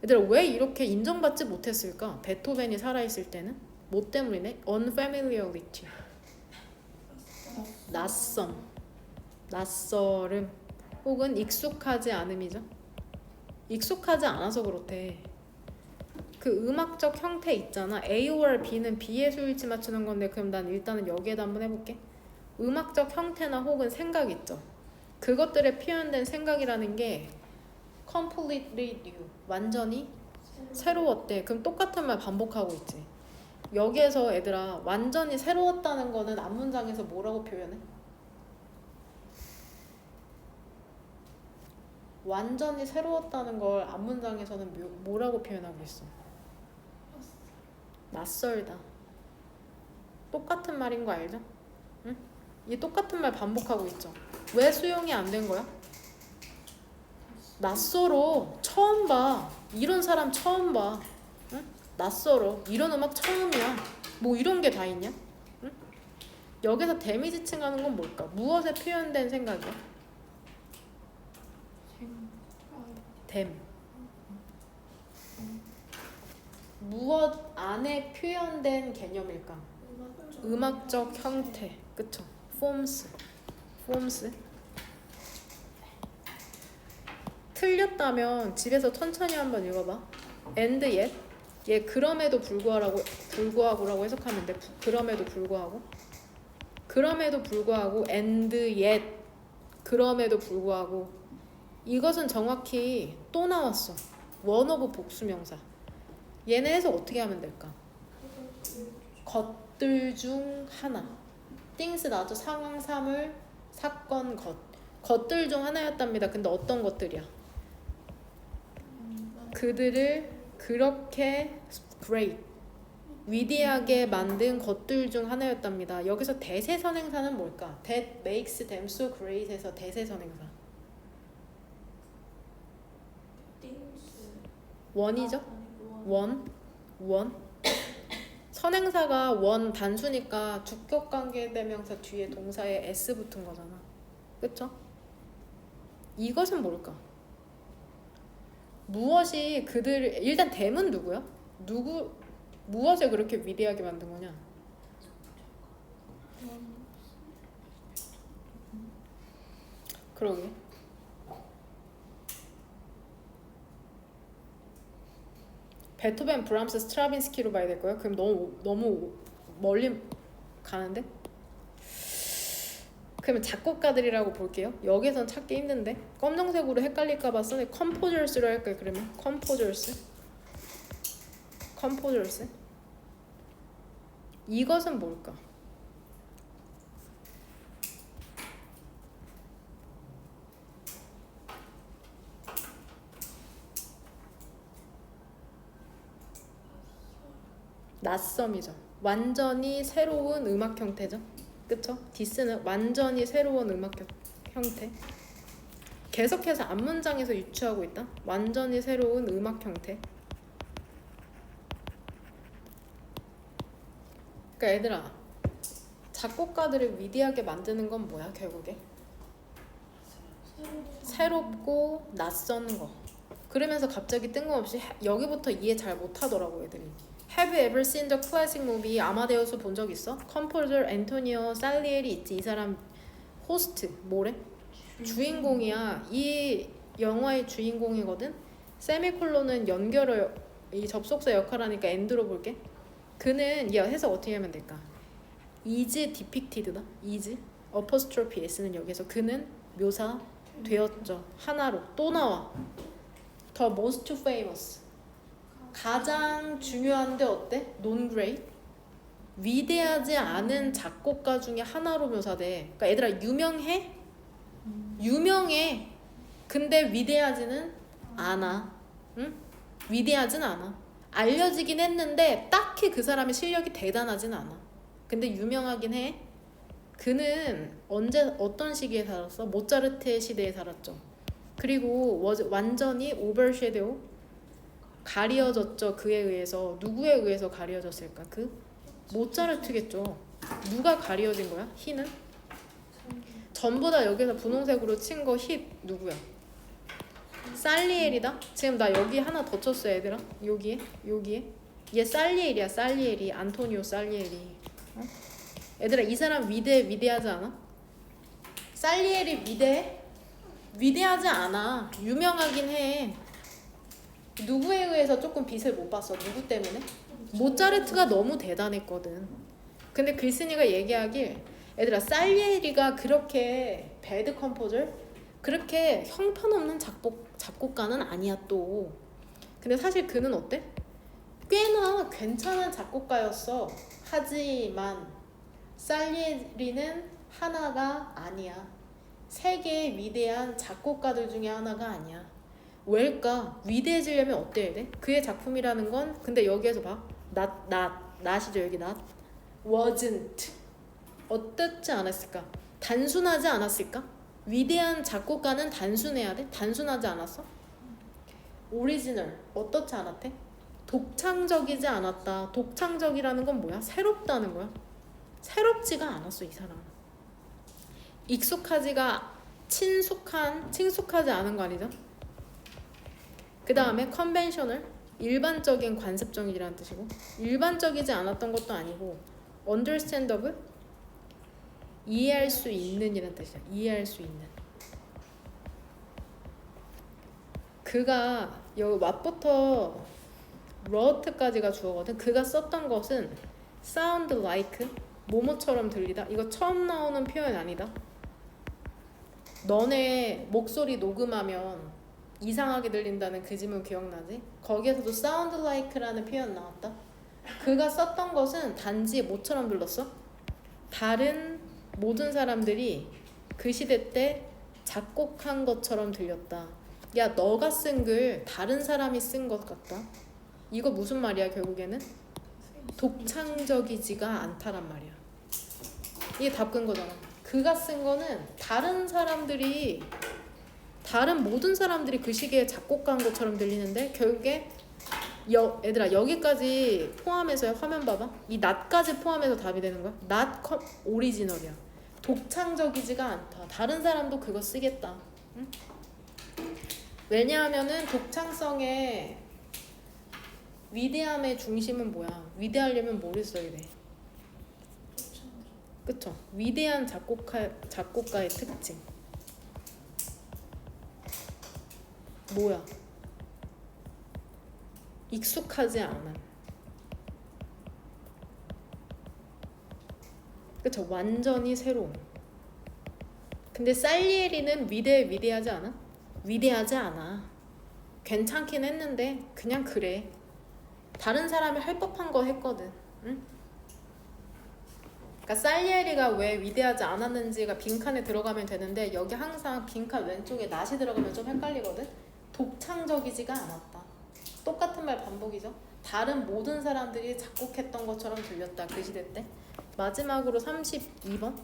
얘들아, 왜 이렇게 인정받지 못했을까? 베토벤이 살아있을 때는 뭐 때문이네? unfamiliarity, 낯설음 혹은 익숙하지 않음이죠. 익숙하지 않아서 그렇대. 그 음악적 형태 있잖아. Aor B는 B의 수일치 맞추는 건데, 그럼 난 일단은 여기에다 한번 해볼게. 음악적 형태나 혹은 생각 있죠. 그것들에 표현된 생각이라는 게 completely new, 완전히 새로웠대. 그럼 똑같은 말 반복하고 있지. 여기에서 얘들아, 완전히 새로웠다는 거는 앞문장에서 뭐라고 표현해? 완전히 새로웠다는 걸 앞문장에서는 뭐라고 표현하고 있어? 낯설다. 똑같은 말인 거 알죠? 응? 이 똑같은 말 반복하고 있죠. 왜 수용이 안 된 거야? 낯설어. 처음 봐. 이런 사람 처음 봐. 응? 낯설어. 이런 음악 처음이야. 뭐 이런 게 다 있냐? 응? 여기서 데미지 칭하는 건 뭘까? 무엇에 표현된 생각이야? 댐. 무엇 안에 표현된 개념일까? 음악적 형태. 그쵸? forms. 틀렸다면 집에서 천천히 한번 읽어봐. and yet, 얘 그럼에도 불구하고라고 해석하면 돼. 그럼에도 불구하고 and yet, 그럼에도 불구하고. 이것은 정확히 또 나왔어. 원 오브 복수명사. 얘네 해석 어떻게 하면 될까? 것들 중 하나. things 나죠. 상황, 사물, 사건, 것들 중 하나였답니다. 근데 어떤 것들이야? 그들을 그렇게 great, 위대하게 만든 것들 중 하나였답니다. 여기서 대세선행사는 뭘까? That makes them so great에서 대세선행사. 원이죠? 원. 선행사가 원 단수니까 주격관계대명사 뒤에 동사에 s 붙은 거잖아. 그쵸? 이것은 뭘까? 무엇이 그들, 일단 댐은 누구야? 무엇을 그렇게 위대하게 만든 거냐? 그러게. 베토벤, 브람스, 스트라빈스키로 봐야 될 거야? 그럼 너무 멀리 가는데? 그러면 작곡가들이라고 볼게요. 여기선 찾기 힘든데 검정색으로 헷갈릴까봐 쓰네. composers로 할까요? 그러면 composers. 이것은 뭘까? 낯섦이죠. 완전히 새로운 음악 형태죠. 그쵸? 디스는 완전히 새로운 음악 형태. 계속해서 앞문장에서 유추하고 있다. 완전히 새로운 음악 형태. 그러니까 얘들아, 작곡가들을 위대하게 만드는 건 뭐야 결국에? 새롭고 낯선 거. 그러면서 갑자기 뜬금없이 여기부터 이해 잘 못하더라고 애들이. Have you ever seen the classic movie? 아마데우스 본 적 있어? 컴포저 앤토니오 살리에리 있지. 이 사람 호스트 뭐래? 주인공이야. 이 영화의 주인공이거든. 세미콜론은 연결을 이 접속사 역할하니까 end로 볼게. 그는 얘 해석 어떻게 하면 될까? is depicted다. is apostrophe s는 여기서 그는 묘사되었죠. 하나로 또 나와. The most famous 가장 중요한데 어때? non great 위대하지 않은 작곡가 중에 하나로 묘사돼. 그러니까 얘들아 유명해? 유명해. 근데 위대하지는 않아. 응? 위대하진 않아. 알려지긴 했는데 딱히 그 사람의 실력이 대단하진 않아. 근데 유명하긴 해. 그는 언제 어떤 시기에 살았어? 모차르트의 시대에 살았죠. 그리고 완전히 오버섀도우 가려졌죠. 그에 의해서. 누구에 의해서 가려졌을까? 그 모차르트겠죠. 누가 가려진 거야? 희는? 전부 다 여기서 분홍색으로 친 거 힙 누구야? 살리엘이다. 지금 나 여기 하나 더 쳤어 얘들아. 여기에 얘 살리엘이야. 살리엘이 안토니오 살리엘이. 어? 얘들아 이 사람 위대하지 않아? 살리엘이 위대하지 않아. 유명하긴 해. 누구에 의해서 조금 빛을 못 봤어? 누구 때문에? 모차르트가 너무 대단했거든. 근데 글쓴이가 얘기하길 얘들아 살리에리가 그렇게 배드 컴포저 그렇게 형편없는 작곡가는 아니야 또. 근데 사실 그는 어때? 꽤나 괜찮은 작곡가였어. 하지만 살리에리는 하나가 아니야. 세계의 위대한 작곡가들 중에 하나가 아니야. 왜일까? 위대해지려면 어때야 돼? 그의 작품이라는 건 근데 여기에서 봐. not이죠 여기 not. wasn't. 어떻지 않았을까? 단순하지 않았을까? 위대한 작곡가는 단순해야 돼? 단순하지 않았어? 오리지널. 어떻지 않았대? 독창적이지 않았다. 독창적이라는 건 뭐야? 새롭다는 거야. 새롭지가 않았어 이 사람은. 친숙하지 않은 거 아니죠? 그 다음에 컨벤셔널 일반적인 관습적이라는 뜻이고 일반적이지 않았던 것도 아니고 understandable 이해할 수 있는 이라는 뜻이야. 이해할 수 있는. 그가 여기 왓부터 러트까지가 주어거든. 그가 썼던 것은 sound like 뭐뭐처럼 들리다. 이거 처음 나오는 표현 아니다. 너네 목소리 녹음하면 이상하게 들린다는 그 지문 기억나지? 거기에서도 sound like라는 표현 나왔다. 그가 썼던 것은 단지 뭐처럼 들렸어? 다른 모든 사람들이 그 시대 때 작곡한 것처럼 들렸다. 야 너가 쓴 글 다른 사람이 쓴 것 같다. 이거 무슨 말이야 결국에는? 독창적이지가 않다란 말이야. 이게 답근 거잖아. 그가 쓴 거는 다른 모든 사람들이 그 시기에 작곡한 것처럼 들리는데 결국에 얘들아 여기까지 포함해서 화면 봐봐. 이 not까지 포함해서 답이 되는 거야. not 오리지널이야. 독창적이지가 않다. 다른 사람도 그거 쓰겠다. 응? 왜냐하면은 독창성의 위대함의 중심은 뭐야? 위대하려면 뭐를 써야 돼? 그쵸? 위대한 작곡가의 특징 뭐야? 익숙하지 않은. 그쵸? 완전히 새로운. 근데 살리에리는 위대하지 않아? 위대하지 않아. 괜찮긴 했는데 그냥 그래. 다른 사람이 할 법한 거 했거든. 응? 그러니까 살리에리가 왜 위대하지 않았는지가 빈칸에 들어가면 되는데 여기 항상 빈칸 왼쪽에 not이 들어가면 좀 헷갈리거든. 독창적이지가 않았다. 똑같은 말 반복이죠. 다른 모든 사람들이 작곡했던 것처럼 들렸다. 그 시대 때. 마지막으로 32번.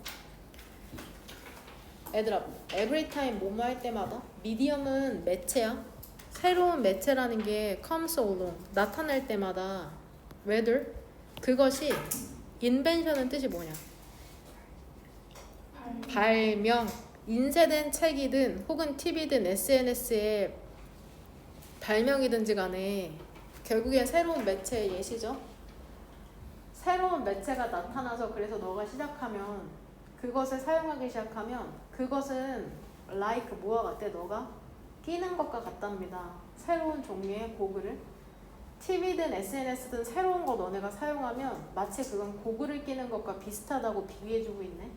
얘들아 every time 뭐뭐 할 때마다 미디엄은 매체야. 새로운 매체라는 게 comes along 나타날 때마다 whether 그것이 invention은 뜻이 뭐냐? 발명. 인쇄된 책이든 혹은 TV든 SNS에 발명이든지 간에 결국엔 새로운 매체의 예시죠. 새로운 매체가 나타나서 그래서 너가 시작하면 그것을 사용하기 시작하면 그것은 like 뭐와 같아? 너가 끼는 것과 같답니다. 새로운 종류의 고글을 TV든 SNS든 새로운 거 너네가 사용하면 마치 그건 고글을 끼는 것과 비슷하다고 비유해주고 있네.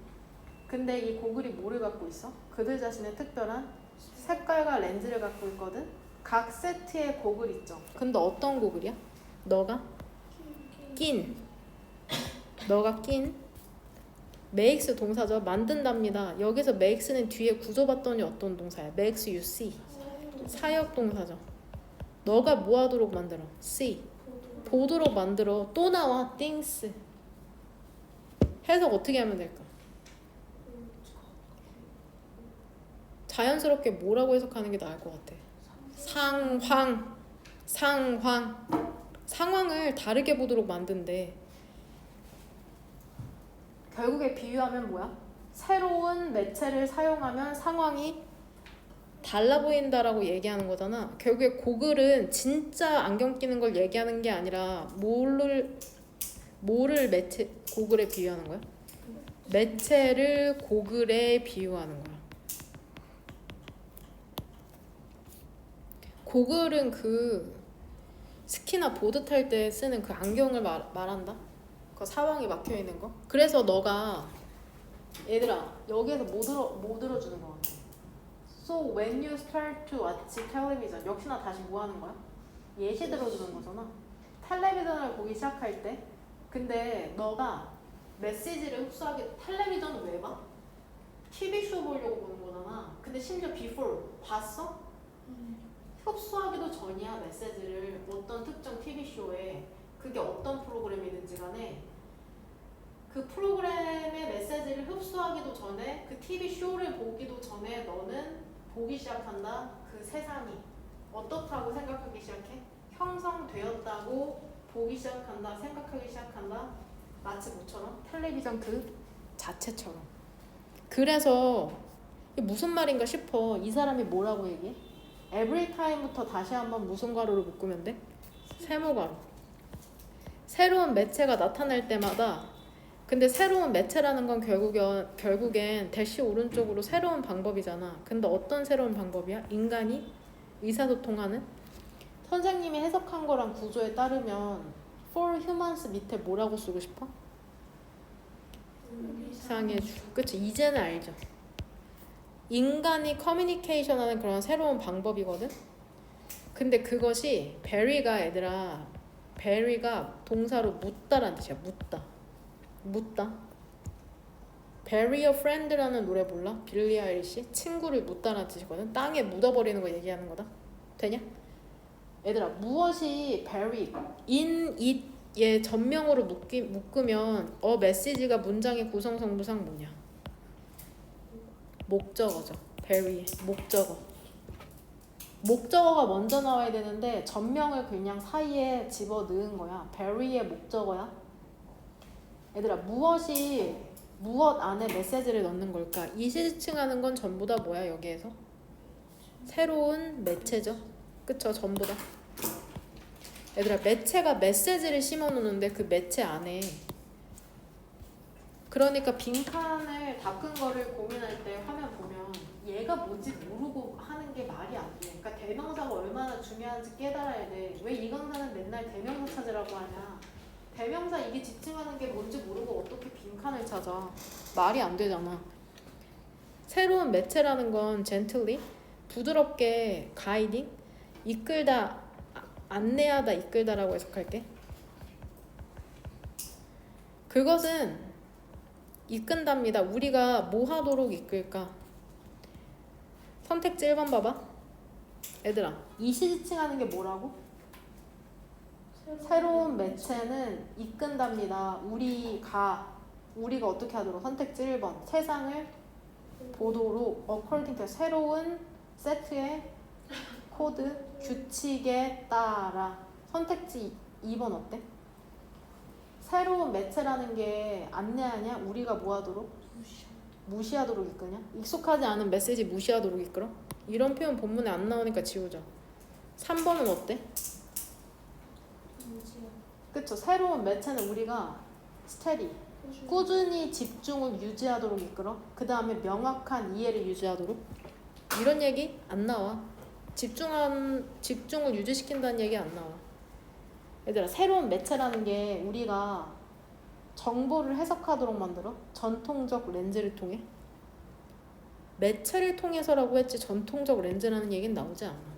근데 이 고글이 뭐를 갖고 있어? 그들 자신의 특별한 색깔과 렌즈를 갖고 있거든. 각 세트의 고글 있죠. 근데 어떤 고글이야? 너가 낀 makes 동사죠. 만든답니다. 여기서 makes는 뒤에 구조 봤더니 어떤 동사야? makes you see. 사역 동사죠. 너가 뭐 하도록 만들어? see. 보도록 만들어. 또 나와 things. 해석 어떻게 하면 될까? 자연스럽게 뭐라고 해석하는 게 나을 것 같아? 상황을 다르게 보도록 만든대. 결국에 비유하면 뭐야? 새로운 매체를 사용하면 상황이 달라 보인다라고 얘기하는 거잖아. 결국에 고글은 진짜 안경 끼는 걸 얘기하는 게 아니라 뭐를 매체 고글에 비유하는 거야? 매체를 고글에 비유하는 거야. 고글은 그 스키나 보드 탈 때 쓰는 그 안경을 말한다? 그 사방이 막혀 있는 거. 그래서 너가 얘들아 여기에서 뭐 들어주는 거 같아? So when you start to watch television 역시나 다시 뭐 하는 거야? 예시 들어주는 거잖아. 텔레비전을 보기 시작할 때 근데 너가 메시지를 흡수하게 텔레비전은 왜 봐? TV쇼 보려고 보는 거잖아. 근데 심지어 before 봤어? 흡수하기도 전이야. 메시지를 어떤 특정 TV쇼에 그게 어떤 프로그램이든지 간에 그 프로그램의 메시지를 흡수하기도 전에 그 TV쇼를 보기도 전에 너는 보기 시작한다. 그 세상이 어떻다고 생각하기 시작해? 형성되었다고 보기 시작한다. 생각하기 시작한다. 마치 뭐처럼? 텔레비전 그 자체처럼. 그래서 이게 무슨 말인가 싶어. 이 사람이 뭐라고 얘기해? every time부터 다시 한번 무슨 괄호를 묶으면 돼? 세모괄호. 새로운 매체가 나타날 때마다 근데 새로운 매체라는 건 결국엔 대시 오른쪽으로 새로운 방법이잖아. 근데 어떤 새로운 방법이야? 인간이 의사소통하는? 선생님이 해석한 거랑 구조에 따르면 for humans 밑에 뭐라고 쓰고 싶어? 이상해 주. 그치? 이제는 알죠. 인간이 커뮤니케이션하는 그런 새로운 방법이거든. 근데 그것이 베리가 동사로 묻다라는 뜻이야. 묻다. Bury a friend라는 노래 몰라? 빌리 아일리시? 친구를 묻다라는 뜻이거든. 땅에 묻어버리는 거 얘기하는 거다. 되냐? 얘들아 무엇이 bury, in it의 전명으로 묶으면 메시지가 문장의 구성 성부상 뭐냐? 목적어죠. bury, 목적어가 먼저 나와야 되는데 전명을 그냥 사이에 집어 넣은 거야. bury의 목적어야. 얘들아 무엇 안에 메시지를 넣는 걸까? 이 시즈층하는 건 전부 다 뭐야 여기에서? 새로운 매체죠. 그쵸? 전부 다. 얘들아 매체가 메시지를 심어 놓는데 그 매체 안에 그러니까 빈칸을 닦은 거를 고민할 때 화면 보면 얘가 뭔지 모르고 하는 게 말이 안 돼. 그러니까 대명사가 얼마나 중요한지 깨달아야 돼. 왜 이 강사는 맨날 대명사 찾으라고 하냐. 대명사 이게 지칭하는 게 뭔지 모르고 어떻게 빈칸을 찾아. 말이 안 되잖아. 새로운 매체라는 건 gently, 부드럽게 guiding, 이끌다, 안내하다, 이끌다라고 해석할게. 그것은 이끈답니다. 우리가 뭐 하도록 이끌까? 선택지 1번 봐봐. 얘들아 이 시지칭하는 게 뭐라고? 새로운 매체는 이끈답니다. 우리가 어떻게 하도록? 선택지 1번 세상을 보도록 according to 새로운 세트의 코드 규칙에 따라. 선택지 2번 어때? 새로운 매체라는 게 안내하냐? 우리가 뭐 하도록? 무시하도록 이끄냐? 익숙하지 않은 메시지 무시하도록 이끌어? 이런 표현 본문에 안 나오니까 지우자. 3번은 어때? 그쵸? 새로운 매체는 우리가 steady, 꾸준히 집중을 유지하도록 이끌어. 그 다음에 명확한 이해를 유지하도록. 이런 얘기 안 나와. 집중을 유지시킨다는 얘기 안 나와. 얘들아, 새로운 매체라는 게 우리가 정보를 해석하도록 만들어? 전통적 렌즈를 통해? 매체를 통해서라고 했지 전통적 렌즈라는 얘기는 나오지 않아.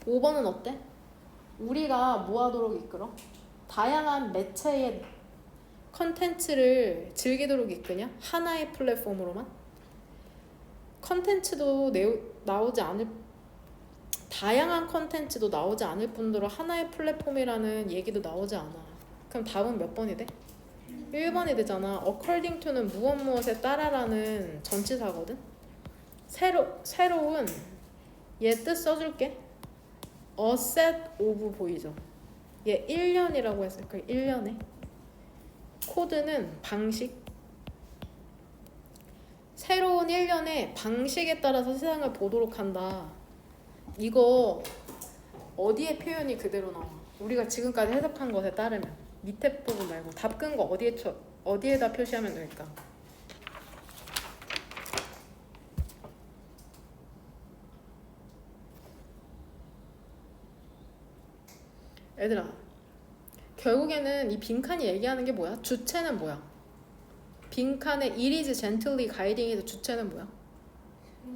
5번은 어때? 우리가 뭐 하도록 이끌어? 다양한 매체의 컨텐츠를 즐기도록 이끄냐? 하나의 플랫폼으로만? 컨텐츠도 나오지 않을, 다양한 컨텐츠도 나오지 않을 뿐더러 하나의 플랫폼이라는 얘기도 나오지 않아. 그럼 답은 몇 번이 돼? 1번이 되잖아. according to는 무엇 무엇에 따라라는 전치사거든. 새로운 얘 뜻 써줄게. a set of 보이죠? 얘 1년이라고 했을 거야. 1년에. 코드는 방식. 새로운 1년의 방식에 따라서 세상을 보도록 한다. 이거 어디에 표현이 그대로 나와? 우리가 지금까지 해석한 것에 따르면 밑에 부분 말고 답 끈 거 어디에다 표시하면 될까? 얘들아, 결국에는 이 빈칸이 얘기하는 게 뭐야? 주체는 뭐야? 빈칸의 it is gently guiding에서 주체는 뭐야?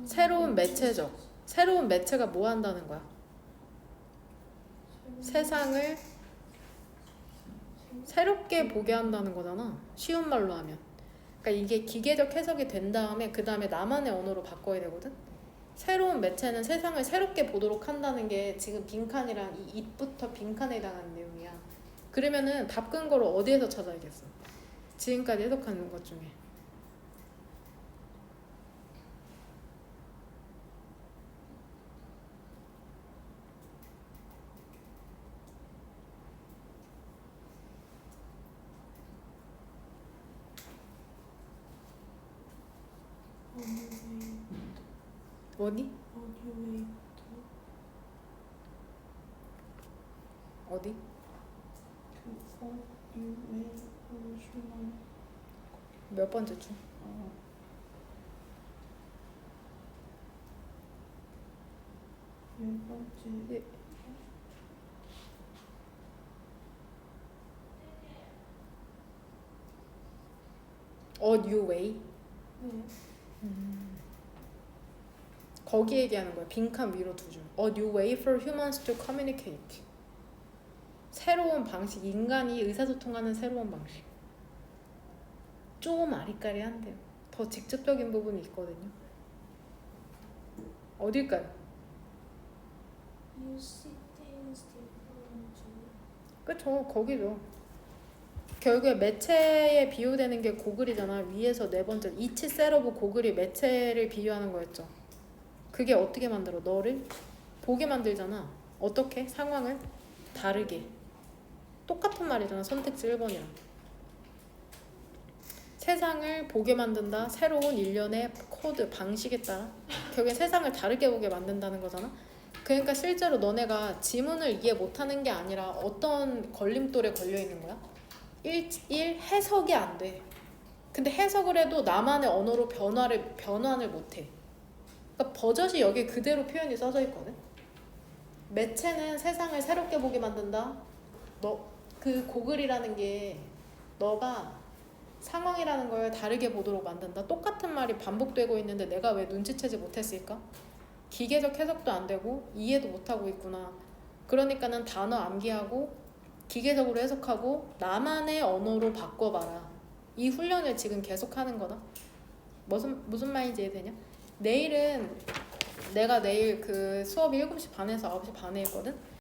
새로운 매체죠. 새로운 매체가 뭐 한다는 거야? 세상을 새롭게 보게 한다는 거잖아. 쉬운 말로 하면. 그러니까 이게 기계적 해석이 된 다음에 그 다음에 나만의 언어로 바꿔야 되거든. 새로운 매체는 세상을 새롭게 보도록 한다는 게 지금 빈칸이랑 이 it부터 빈칸에 해당하는 내용이야. 그러면은 답 근거를 어디에서 찾아야겠어? 지금까지 해석하는 것 중에. 어디? 어디? 몇 번째 줄? 열 번째. 예. A new way? 네. 거기 얘기하는 거야. 빈칸 위로 두 줄. A new way for humans to communicate. 새로운 방식. 인간이 의사소통하는 새로운 방식. 조금 아리까리한데요. 더 직접적인 부분이 있거든요. 어딜까요? You see things differently. 그쵸, 거기죠. 결국에 매체에 비유되는 게 고글이잖아. 위에서 네 번째 each set of 고글이 매체를 비유하는 거였죠. 그게 어떻게 만들어? 너를 보게 만들잖아. 어떻게? 상황을 다르게. 똑같은 말이잖아. 선택지 1번이랑. 세상을 보게 만든다. 새로운 일련의 코드, 방식에 따라. 결국에 세상을 다르게 보게 만든다는 거잖아. 그러니까 실제로 너네가 지문을 이해 못하는 게 아니라 어떤 걸림돌에 걸려있는 거야? 1. 해석이 안 돼. 근데 해석을 해도 나만의 언어로 변환을 못해. 그러니까 버젓이 여기 그대로 표현이 써져 있거든. 매체는 세상을 새롭게 보게 만든다. 그 고글이라는 게 너가 상황이라는 걸 다르게 보도록 만든다. 똑같은 말이 반복되고 있는데 내가 왜 눈치채지 못했을까? 기계적 해석도 안 되고 이해도 못하고 있구나. 그러니까는 단어 암기하고 기계적으로 해석하고 나만의 언어로 바꿔봐라. 이 훈련을 지금 계속하는 거다. 무슨 말인지 이해되냐? 내일은 내가 내일 그 수업이 7시 반에서 9시 반에 있거든?